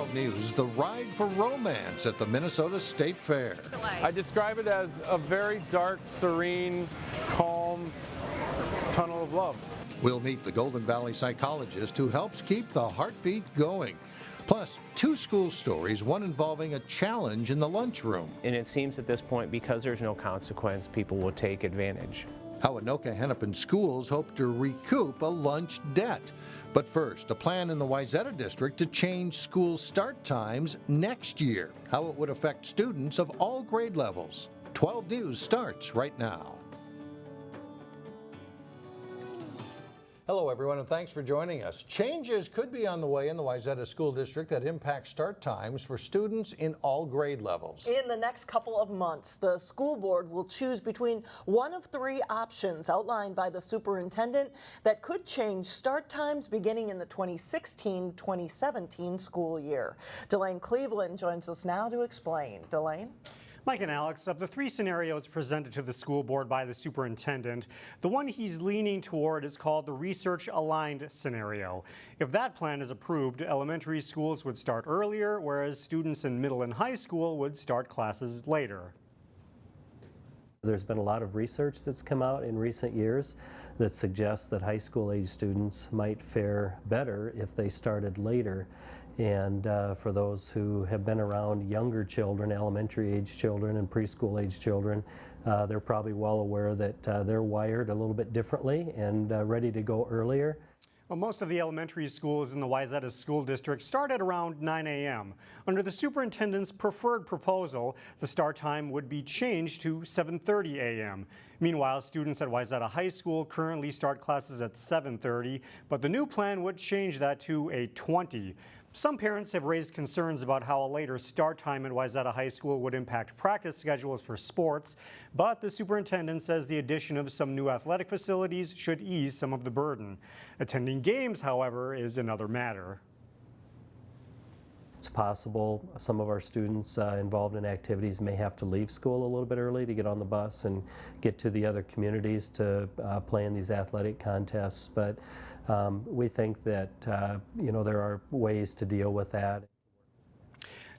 12 News, the ride for romance at the Minnesota State Fair. I describe it as a very dark, serene, calm tunnel of love. We'll meet the Golden Valley psychologist who helps keep the heartbeat going. Plus, 2 school stories, one involving a challenge in the lunchroom. And it seems at this point, because there's no consequence, people will take advantage. How Anoka-Hennepin schools hope to recoup a lunch debt. But first, a plan in the Wayzata district to change school start times next year. How it would affect students of all grade levels. 12 News starts right now. Hello everyone, and thanks for joining us. Changes could be on the way in the Wayzata School District that impact start times for students in all grade levels. In the next couple of months, the school board will choose between one of 3 options outlined by the superintendent that could change start times beginning in the 2016-2017 school year. Delane Cleveland joins us now to explain. Delane? Mike and Alex, of the 3 scenarios presented to the school board by the superintendent, the one he's leaning toward is called the research-aligned scenario. If that plan is approved, elementary schools would start earlier, whereas students in middle and high school would start classes later. There's been a lot of research that's come out in recent years that suggests that high school age students might fare better if they started later. And for those who have been around younger children, elementary age children and preschool age children, they're probably well aware that they're wired a little bit differently and ready to go earlier. Well, most of the elementary schools in the Wayzata School District start at around 9 a.m. Under the superintendent's preferred proposal, the start time would be changed to 7:30 a.m. Meanwhile, students at Wayzata High School currently start classes at 7:30, but the new plan would change that to 8:20. Some parents have raised concerns about how a later start time at Wayzata High School would impact practice schedules for sports, but the superintendent says the addition of some new athletic facilities should ease some of the burden. Attending games, however, is another matter. It's possible some of our students involved in activities may have to leave school a little bit early to get on the bus and get to the other communities to play in these athletic contests, but we think that there are ways to deal with that.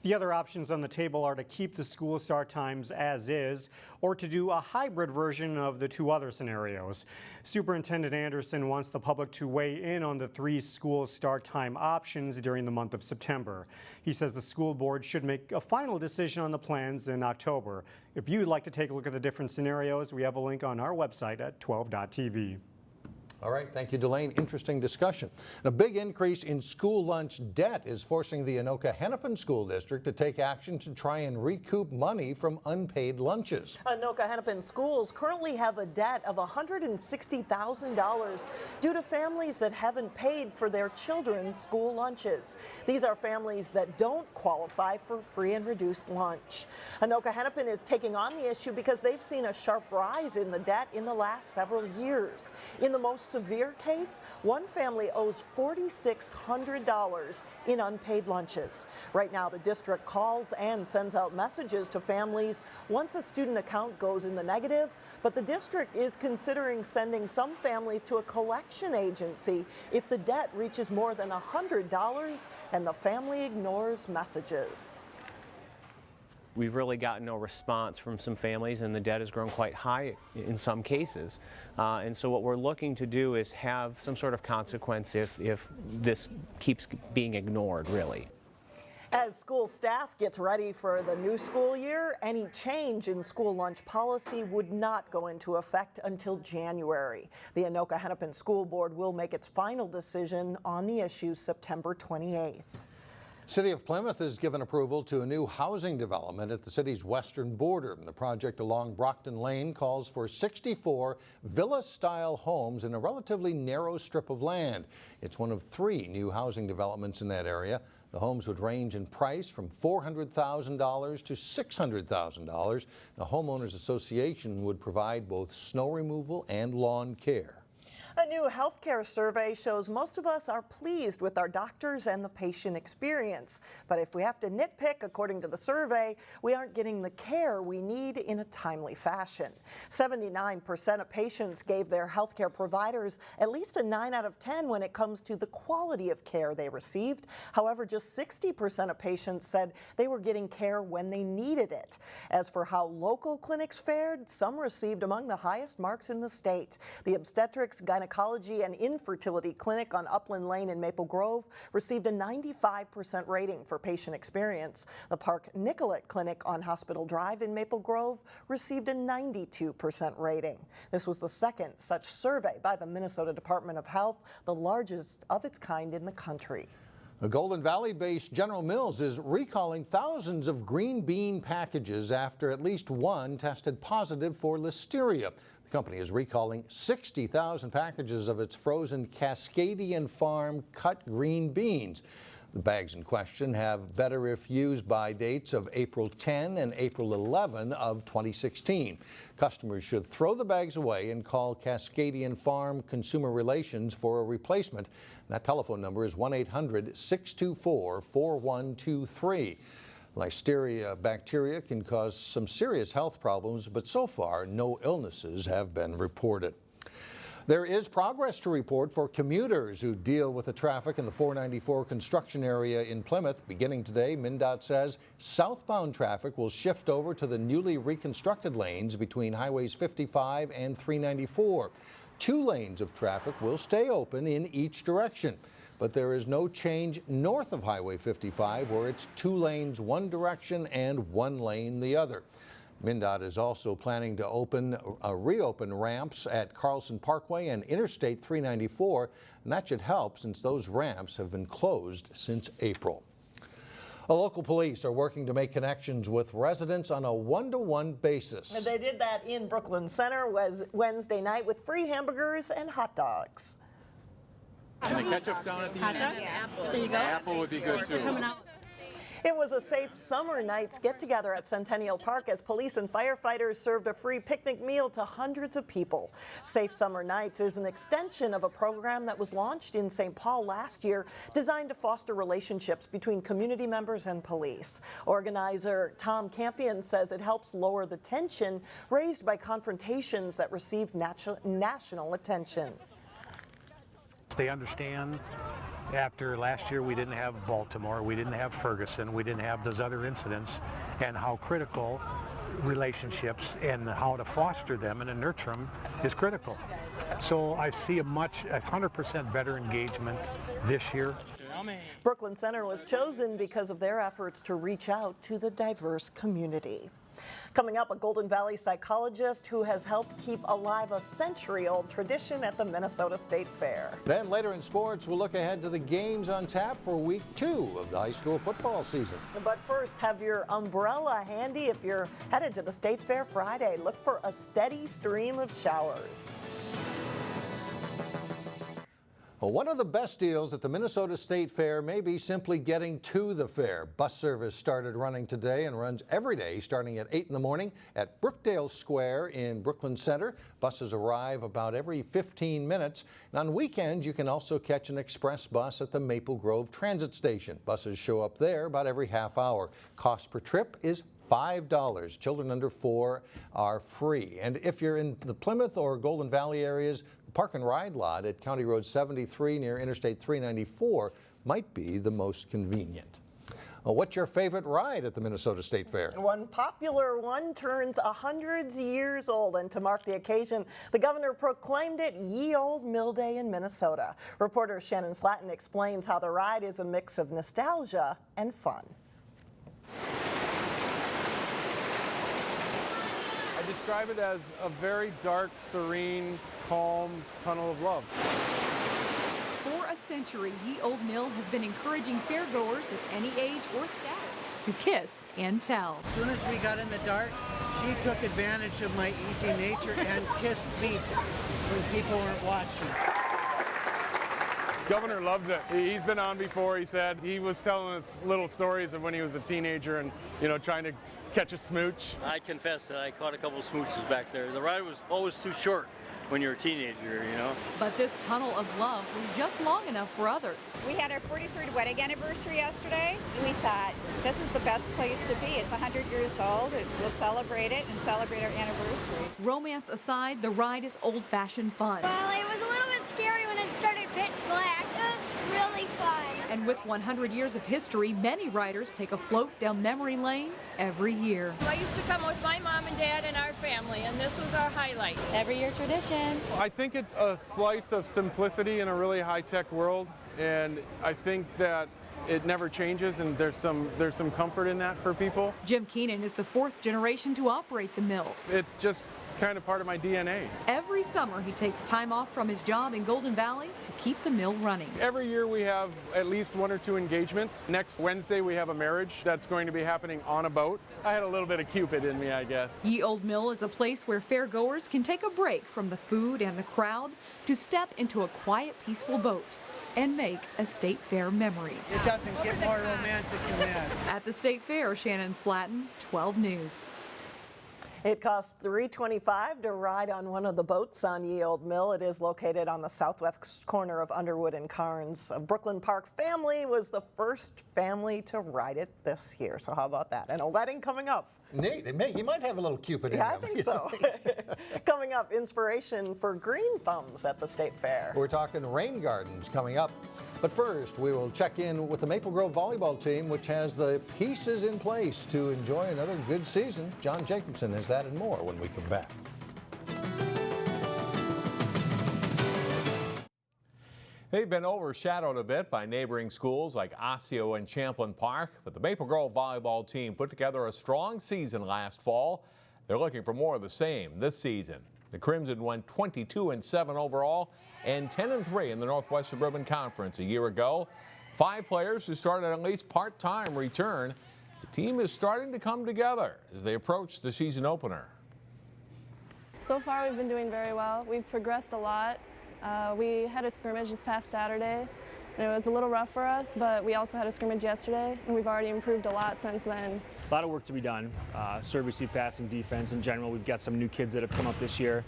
The other options on the table are to keep the school start times as is, or to do a hybrid version of the 2 other scenarios. Superintendent Anderson wants the public to weigh in on the 3 school start time options during the month of September. He says the school board should make a final decision on the plans in October. If you'd like to take a look at the different scenarios, we have a link on our website at 12.tv. All right, thank you, Delane. Interesting discussion. A big increase in school lunch debt is forcing the Anoka-Hennepin School District to take action to try and recoup money from unpaid lunches. Anoka-Hennepin schools currently have a debt of $160,000 due to families that haven't paid for their children's school lunches. These are families that don't qualify for free and reduced lunch. Anoka-Hennepin is taking on the issue because they've seen a sharp rise in the debt in the last several years. In the most severe case, one family owes $4,600 in unpaid lunches. Right now, the district calls and sends out messages to families once a student account goes in the negative, but the district is considering sending some families to a collection agency if the debt reaches more than $100 and the family ignores messages. We've really gotten no response from some families, and the debt has grown quite high in some cases. And so what we're looking to do is have some sort of consequence if this keeps being ignored, really. As school staff gets ready for the new school year, any change in school lunch policy would not go into effect until January. The Anoka-Hennepin School Board will make its final decision on the issue September 28th. City of Plymouth has given approval to a new housing development at the city's western border. The project along Brockton Lane calls for 64 villa-style homes in a relatively narrow strip of land. It's one of 3 new housing developments in that area. The homes would range in price from $400,000 to $600,000. The Homeowners Association would provide both snow removal and lawn care. A new healthcare survey shows most of us are pleased with our doctors and the patient experience. But if we have to nitpick, according to the survey, we aren't getting the care we need in a timely fashion. 79% of patients gave their healthcare providers at least a 9 out of 10 when it comes to the quality of care they received. However, just 60% of patients said they were getting care when they needed it. As for how local clinics fared, some received among the highest marks in the state. The obstetrics, gynecology, and infertility clinic on Upland Lane in Maple Grove received a 95% rating for patient experience. The Park Nicollet Clinic on Hospital Drive in Maple Grove received a 92% rating. This was the second such survey by the Minnesota Department of Health, the largest of its kind in the country. The Golden Valley-based General Mills is recalling thousands of green bean packages after at least one tested positive for listeria. The company is recalling 60,000 packages of its frozen Cascadian Farm cut green beans. The bags in question have better if used by dates of April 10 and April 11 of 2016. Customers should throw the bags away and call Cascadian Farm Consumer Relations for a replacement. That telephone number is 1-800-624-4123. Listeria bacteria can cause some serious health problems, but so far no illnesses have been reported. There is progress to report for commuters who deal with the traffic in the 494 construction area in Plymouth. Beginning today, MnDOT says southbound traffic will shift over to the newly reconstructed lanes between highways 55 and 394. 2 lanes of traffic will stay open in each direction, but there is no change north of Highway 55, where it's 2 lanes one direction and 1 lane the other. MnDOT is also planning to reopen ramps at Carlson Parkway and Interstate 394, and that should help since those ramps have been closed since April. Local police are working to make connections with residents on a one-to-one basis. They did that in Brooklyn Center Wednesday night with free hamburgers and hot dogs. And the ketchup's down at the end. There you go. Apple would be good too. It was a safe summer night's get-together at Centennial Park as police and firefighters served a free picnic meal to hundreds of people. Safe Summer Nights is an extension of a program that was launched in St. Paul last year, designed to foster relationships between community members and police. Organizer Tom Campion says it helps lower the tension raised by confrontations that received national attention. They understand. After last year, we didn't have Baltimore, we didn't have Ferguson, we didn't have those other incidents, and how critical relationships and how to foster them and to nurture them is critical. So I see a 100% better engagement this year. Brooklyn Center was chosen because of their efforts to reach out to the diverse community. Coming up, a Golden Valley psychologist who has helped keep alive a century-old tradition at the Minnesota State Fair. Then later in sports, we'll look ahead to the games on tap for week 2 of the high school football season. But first, have your umbrella handy if you're headed to the State Fair Friday. Look for a steady stream of showers. Well, one of the best deals at the Minnesota State Fair may be simply getting to the fair. Bus service started running today and runs every day starting at 8 in the morning at Brookdale Square in Brooklyn Center. Buses arrive about every 15 minutes. And on weekends, you can also catch an express bus at the Maple Grove Transit Station. Buses show up there about every half hour. Cost per trip is $5. Children under 4 are free. And if you're in the Plymouth or Golden Valley areas, the Park and Ride lot at County Road 73 near Interstate 394 might be the most convenient. Well, what's your favorite ride at the Minnesota State Fair? One popular one turns 100 years old, and to mark the occasion, the governor proclaimed it Ye Olde Mill Day in Minnesota. Reporter Shannon Slatton explains how the ride is a mix of nostalgia and fun. I describe it as a very dark, serene, calm tunnel of love. For a century, Ye Olde Mill has been encouraging fairgoers of any age or status to kiss and tell. As soon as we got in the dark, she took advantage of my easy nature and kissed me when people weren't watching. Governor loved it. He's been on before, he said. He was telling us little stories of when he was a teenager and, trying to catch a smooch. I confess that I caught a couple of smooches back there. The ride was always too short. when you're a teenager, you know. But this tunnel of love was just long enough for others. We had our 43rd wedding anniversary yesterday. We thought this is the best place to be. It's 100 years old. We'll celebrate it and celebrate our anniversary. Romance aside, the ride is old-fashioned fun. Well, it was a little bit scary when it started pitch black. It was really fun. And with 100 years of history, many riders take a float down memory lane every year. I used to come with my mom and dad and our family, and this was our highlight. Every year tradition. I think it's a slice of simplicity in a really high-tech world, and I think that it never changes, and there's some comfort in that for people. Jim Keenan is the fourth generation to operate the mill. It's just kind of part of my DNA. Every summer he takes time off from his job in Golden Valley to keep the mill running. Every year we have at least 1 or 2 engagements. Next Wednesday we have a marriage that's going to be happening on a boat. I had a little bit of Cupid in me, I guess. Ye Old Mill is a place where fairgoers can take a break from the food and the crowd to step into a quiet, peaceful boat and make a state fair memory. It doesn't get more romantic than that. At the state fair, Shannon Slatton, 12 News. It costs $3.25 to ride on one of the boats on Ye Old Mill. It is located on the southwest corner of Underwood and Carnes. A Brooklyn Park family was the first family to ride it this year. So how about that? And a wedding coming up. Neat. He might have a little Cupid in him. Yeah, I think so. Coming up, inspiration for green thumbs at the State Fair. We're talking rain gardens coming up. But first, we will check in with the Maple Grove volleyball team, which has the pieces in place to enjoy another good season. John Jacobson has that and more when we come back. They've been overshadowed a bit by neighboring schools like Osseo and Champlin Park, but the Maple Grove volleyball team put together a strong season last fall. They're looking for more of the same this season. The Crimson went 22-7 overall and 10-3 in the Northwest Suburban Conference a year ago. 5 players who started at least part-time return. The team is starting to come together as they approach the season opener. So far we've been doing very well. We've progressed a lot. We had a scrimmage this past Saturday, and it was a little rough for us, but we also had a scrimmage yesterday, and we've already improved a lot since then. A lot of work to be done. Serve, receive, passing, defense in general. We've got some new kids that have come up this year,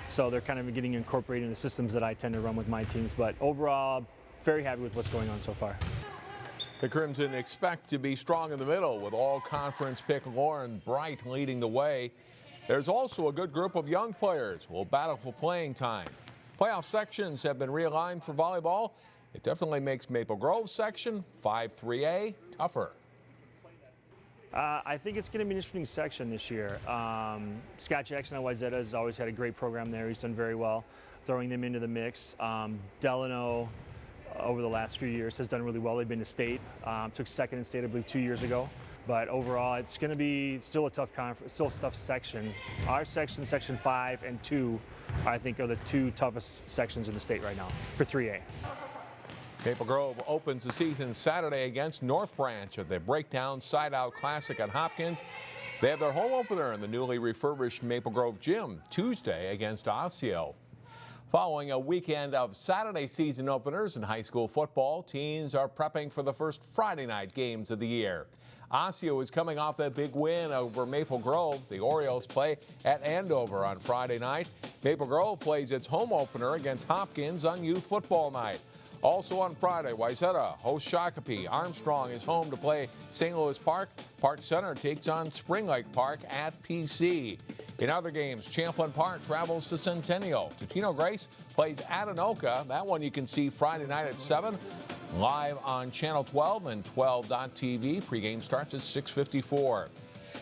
so they're kind of getting incorporated in the systems that I tend to run with my teams. But overall, very happy with what's going on so far. The Crimson expect to be strong in the middle with all-conference pick Lauren Bright leading the way. There's also a good group of young players who will battle for playing time. Playoff sections have been realigned for volleyball. It definitely makes Maple Grove section 5-3A tougher. I think it's going to be an interesting section this year. Scott Jackson at Wayzata has always had a great program there. He's done very well throwing them into the mix. Delano over the last few years has done really well. They've been to state, took second in state I believe 2 years ago. But overall, it's going to be still a tough conference, still a tough section. Our section, section 5 and 2, I think are the 2 toughest sections in the state right now for 3A. Maple Grove opens the season Saturday against North Branch at the Breakdown Side Out Classic at Hopkins. They have their home opener in the newly refurbished Maple Grove Gym Tuesday against Osseo. Following a weekend of Saturday season openers in high school football, teams are prepping for the first Friday night games of the year. Osseo is coming off that big win over Maple Grove. The Orioles play at Andover on Friday night. Maple Grove plays its home opener against Hopkins on youth football night. Also on Friday, Wayzata hosts Shakopee. Armstrong is home to play St. Louis Park. Park Center takes on Spring Lake Park at PC. In other games, Champlin Park travels to Centennial. Totino Grace plays at Anoka. That one you can see Friday night at 7. Live on Channel 12 and 12.tv. Pregame starts at 6:54.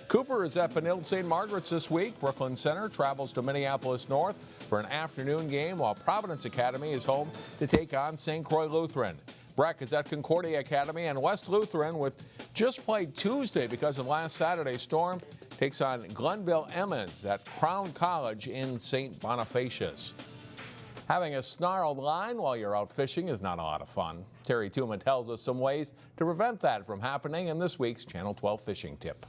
Cooper is at Benilde St. Margaret's this week. Brooklyn Center travels to Minneapolis North for an afternoon game, while Providence Academy is home to take on St. Croix Lutheran. Breck is at Concordia Academy, and West Lutheran, with just played Tuesday because of last Saturday's storm, takes on Glenville Emmons at Crown College in St. Bonifacius. Having a snarled line while you're out fishing is not a lot of fun. Terry Tuma tells us some ways to prevent that from happening in this week's Channel 12 fishing tip.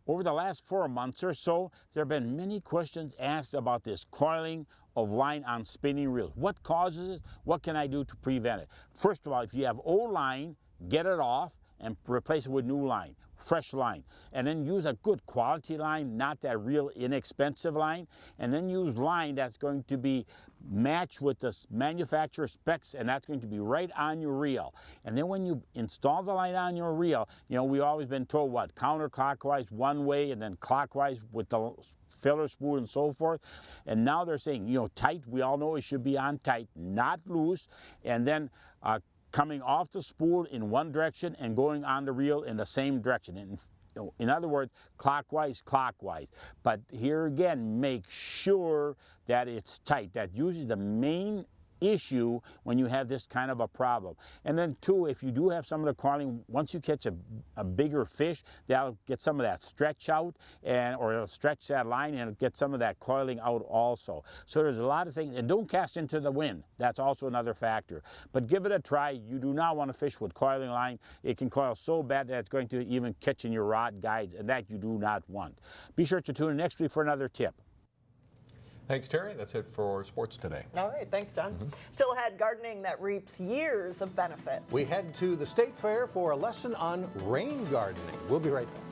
Over the last 4 months or so, there have been many questions asked about this coiling of line on spinning reels. What causes it? What can I do to prevent it? First of all, if you have old line, get it off and replace it with new line. fresh line. And then use a good quality line, not that real inexpensive line. And then use line that's going to be matched with the manufacturer specs, and that's going to be right on your reel. And then when you install the line on your reel, you know, we've always been told what, counterclockwise one way and then clockwise with the filler spool and so forth. And now they're saying, you know, tight, we all know it should be on tight, not loose. And then coming off the spool in one direction and going on the reel in the same direction. And in other words, clockwise, clockwise. But here again, make sure that it's tight. That's usually the main issue when you have this kind of a problem. And then two, if you do have some of the coiling, once you catch a bigger fish, that'll get some of that stretch out, and or it'll stretch that line and it'll get some of that coiling out also. So there's a lot of things, and don't cast into the wind. That's also another factor. But give it a try. You do not want to fish with coiling line. It can coil so bad that it's going to even catch in your rod guides, and that you do not want. Be sure to tune in next week for another tip. Thanks, Terry. That's it for sports today. All right, thanks, John. Still ahead, gardening that reaps years of benefits. We head to the State Fair for a lesson on rain gardening. We'll be right back.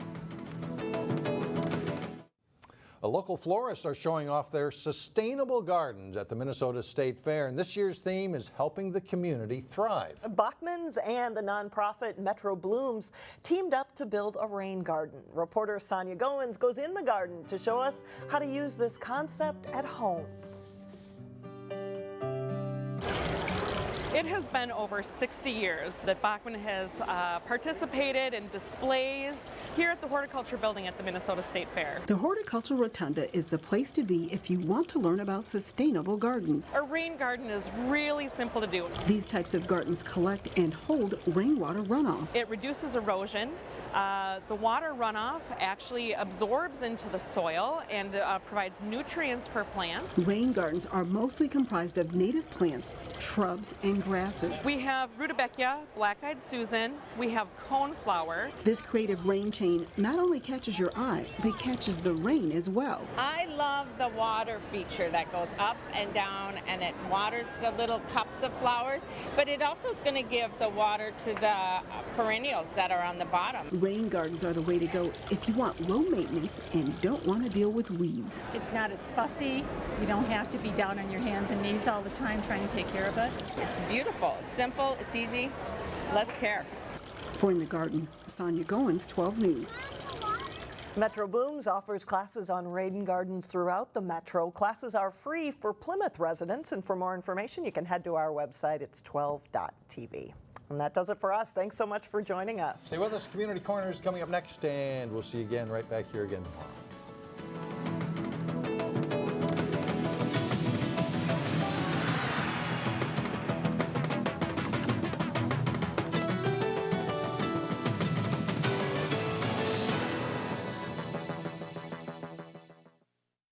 A local florists are showing off their sustainable gardens at the Minnesota State Fair, and this year's theme is helping the community thrive. Bachman's and the nonprofit Metro Blooms teamed up to build a rain garden. Reporter Sonia Goins goes in the garden to show us how to use this concept at home. It has been over 60 years that Bachman has participated in displays here at the Horticulture Building at the Minnesota State Fair. The Horticultural Rotunda is the place to be if you want to learn about sustainable gardens. A rain garden is really simple to do. These types of gardens collect and hold rainwater runoff. It reduces erosion. The water runoff actually absorbs into the soil and provides nutrients for plants. Rain gardens are mostly comprised of native plants, shrubs, and grasses. We have rutabaga, black-eyed Susan, we have coneflower. This creative rain chain not only catches your eye, but catches the rain as well. I love the water feature that goes up and down, and it waters the little cups of flowers, but it also is going to give the water to the perennials that are on the bottom. Rain gardens are the way to go if you want low maintenance and don't want to deal with weeds. It's not as fussy. You don't have to be down on your hands and knees all the time trying to take care of it. It's beautiful. It's simple. It's easy. Less care. For In the Garden, Sonia Goins, 12 News. Metro Blooms offers classes on rain gardens throughout the Metro. Classes are free for Plymouth residents, and for more information, you can head to our website. It's 12.tv. And that does it for us. Thanks so much for joining us. Stay with us. Community Corner is coming up next, and we'll see you again right back here again tomorrow.